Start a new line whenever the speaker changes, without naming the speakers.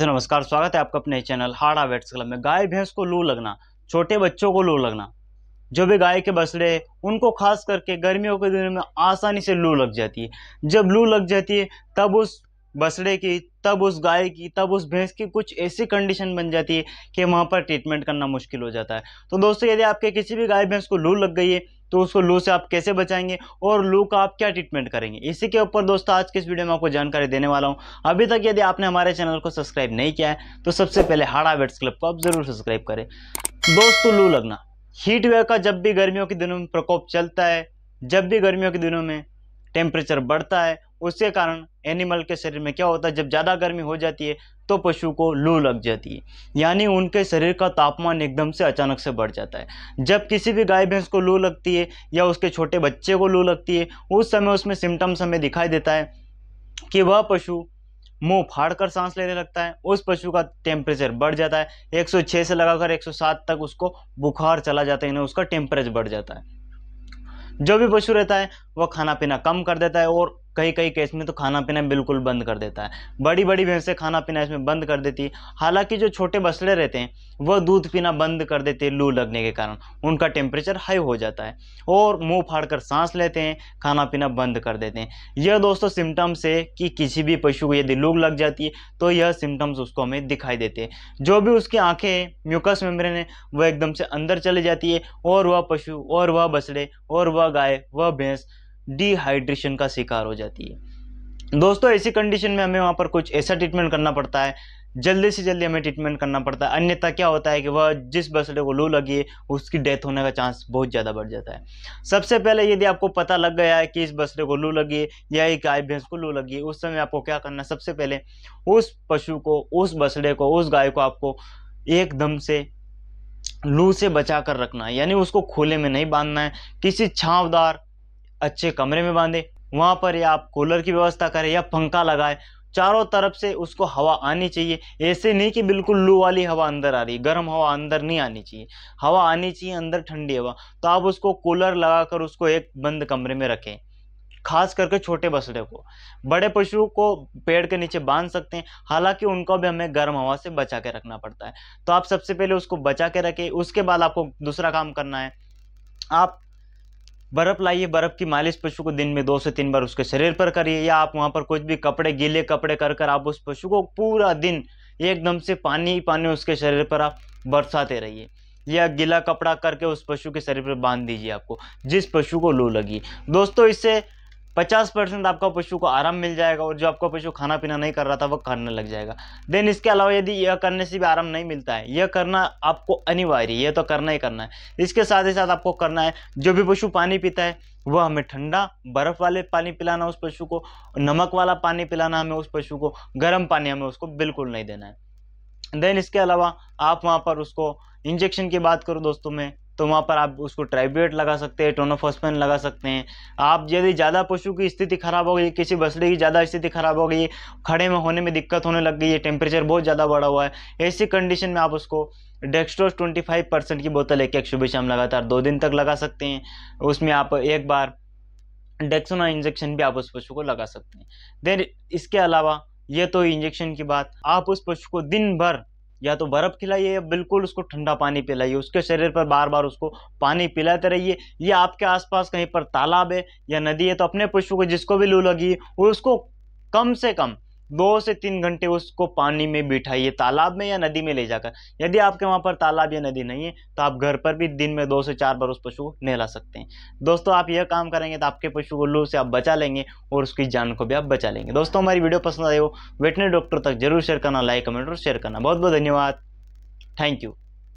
तो नमस्कार, स्वागत है आपका अपने चैनल हाड़ा वेट्स क्लब में। गाय भैंस को लू लगना, छोटे बच्चों को लू लगना, जो भी गाय के बछड़े उनको खास करके गर्मियों के दिनों में आसानी से लू लग जाती है। जब लू लग जाती है तब उस बछड़े की, तब उस गाय की, तब उस भैंस की कुछ ऐसी कंडीशन बन जाती है कि वहाँ पर ट्रीटमेंट करना मुश्किल हो जाता है। तो दोस्तों, यदि आपके किसी भी गाय भैंस को लू लग गई है तो उसको लू से आप कैसे बचाएंगे और लू का आप क्या ट्रीटमेंट करेंगे, इसी के ऊपर दोस्तों आज के इस वीडियो में आपको जानकारी देने वाला हूं। अभी तक यदि आपने हमारे चैनल को सब्सक्राइब नहीं किया है तो सबसे पहले हाड़ा वेट्स क्लब को आप जरूर सब्सक्राइब करें। दोस्तों, लू लगना, हीट वेव का जब भी गर्मियों के दिनों में प्रकोप चलता है, जब भी गर्मियों के दिनों में टेम्परेचर बढ़ता है, उसके कारण एनिमल के शरीर में क्या होता है, जब ज़्यादा गर्मी हो जाती है तो पशु को लू लग जाती है, यानी उनके शरीर का तापमान एकदम से अचानक से बढ़ जाता है। जब किसी भी गाय भैंस को लू लगती है या उसके छोटे बच्चे को लू लगती है, उस समय उसमें सिम्टम्स हमें दिखाई देता है कि वह पशु मुंह फाड़ कर सांस लेने लगता है, उस पशु का टेम्परेचर बढ़ जाता है, 106 से लगाकर 107 तक उसको बुखार चला जाता है, उसका टेम्परेचर बढ़ जाता है। जो भी पशु रहता है वह खाना पीना कम कर देता है और कई कई केस में तो खाना पीना बिल्कुल बंद कर देता है। बड़ी बड़ी भैंसें खाना पीना इसमें बंद कर देती है। हालांकि जो छोटे बछड़े रहते हैं वह दूध पीना बंद कर देते हैं लू लगने के कारण, उनका टेम्परेचर हाई हो जाता है और मुंह फाड़कर सांस लेते हैं, खाना पीना बंद कर देते हैं। यह दोस्तों सिम्टम्स है कि किसी भी पशु को यदि लू लग जाती है तो यह सिम्टम्स उसको हमें दिखाई देते हैं। जो भी उसकी आंखें, म्यूकस मेम्ब्रेन है, वह एकदम से अंदर चली जाती है और वह पशु और वह बछड़े और वह गाय, वह भैंस डिहाइड्रेशन का शिकार हो जाती है। दोस्तों, ऐसी कंडीशन में हमें वहाँ पर कुछ ऐसा ट्रीटमेंट करना पड़ता है, जल्दी से जल्दी हमें ट्रीटमेंट करना पड़ता है, अन्यथा क्या होता है कि वह जिस बछड़े को लू लगी है उसकी डेथ होने का चांस बहुत ज़्यादा बढ़ जाता है। सबसे पहले यदि आपको पता लग गया है कि इस बछड़े को लू लगी है या एक गाय भैंस को लू लगी है, उस समय आपको क्या करना है, सबसे पहले उस पशु को, उस बछड़े को, उस गाय को आपको एकदम से लू से बचा कर रखना है, यानी उसको खुले में नहीं बांधना है, किसी छांवदार अच्छे कमरे में बांधे, वहां पर या आप कूलर की व्यवस्था करें या पंखा लगाए, चारों तरफ से उसको हवा आनी चाहिए। ऐसे नहीं कि बिल्कुल लू वाली हवा अंदर आ रही, गर्म हवा अंदर नहीं आनी चाहिए, हवा आनी चाहिए अंदर, ठंडी हवा। तो आप उसको कूलर लगाकर उसको एक बंद कमरे में रखें, खास करके छोटे बछड़े को। बड़े पशु को पेड़ के नीचे बांध सकते हैं, हालांकि उनको भी हमें गर्म हवा से बचा के रखना पड़ता है। तो आप सबसे पहले उसको बचा के रखें। उसके बाद आपको दूसरा काम करना है, आप बर्फ लाइए, बर्फ की मालिश पशु को दिन में 2 से 3 बार उसके शरीर पर करिए, या आप वहां पर कुछ भी कपड़े, गीले कपड़े कर आप उस पशु को पूरा दिन एकदम से पानी ही पानी उसके शरीर पर आप बरसाते रहिए, या गीला कपड़ा करके उस पशु के शरीर पर बांध दीजिए आपको, जिस पशु को लू लगी। दोस्तों, इससे 50% आपका पशु को आराम मिल जाएगा और जो आपका पशु खाना पीना नहीं कर रहा था वह करने लग जाएगा। देन इसके अलावा यदि यह करने से भी आराम नहीं मिलता है, यह करना आपको अनिवार्य, यह तो करना ही करना है। इसके साथ ही साथ आपको करना है, जो भी पशु पानी पीता है वह हमें ठंडा बर्फ वाले पानी पिलाना उस पशु को, नमक वाला पानी पिलाना हमें उस पशु को, गर्म पानी हमें उसको बिल्कुल नहीं देना है। देन इसके अलावा आप वहाँ पर उसको इंजेक्शन की बात करूँ दोस्तों में, तो वहाँ पर आप उसको ट्राइब्यूरेट लगा सकते हैं, टोनोफॉस्फेन लगा सकते हैं। आप यदि ज़्यादा पशु की स्थिति खराब हो गई, किसी बछड़े की ज़्यादा स्थिति खराब हो गई, खड़े में होने में दिक्कत होने लग गई है, टेम्परेचर बहुत ज़्यादा बढ़ा हुआ है, ऐसी कंडीशन में आप उसको डेक्स्ट्रोज 25% की बोतल एक सुबह शाम लगातार 2 दिन तक लगा सकते हैं। उसमें आप एक बार डेक्सोना इंजेक्शन भी आप उस पशु को लगा सकते हैं। देन इसके अलावा ये तो इंजेक्शन की बात, आप उस पशु को दिन भर या तो बर्फ खिलाइए या बिल्कुल उसको ठंडा पानी पिलाइए, उसके शरीर पर बार बार उसको पानी पिलाते रहिए। या आपके आसपास कहीं पर तालाब है या नदी है तो अपने पशु को, जिसको भी लू लगी, उसको कम से कम 2 से 3 घंटे उसको पानी में बिठाइए, तालाब में या नदी में ले जाकर। यदि आपके वहाँ पर तालाब या नदी नहीं है तो आप घर पर भी दिन में 2 से 4 बार उस पशु को नहला सकते हैं। दोस्तों, आप यह काम करेंगे तो आपके पशु को लू से आप बचा लेंगे और उसकी जान को भी आप बचा लेंगे। दोस्तों, हमारी वीडियो पसंद आई हो वेटनरी डॉक्टर तक जरूर शेयर करना, लाइक, कमेंट और शेयर करना। बहुत बहुत धन्यवाद। Thank you.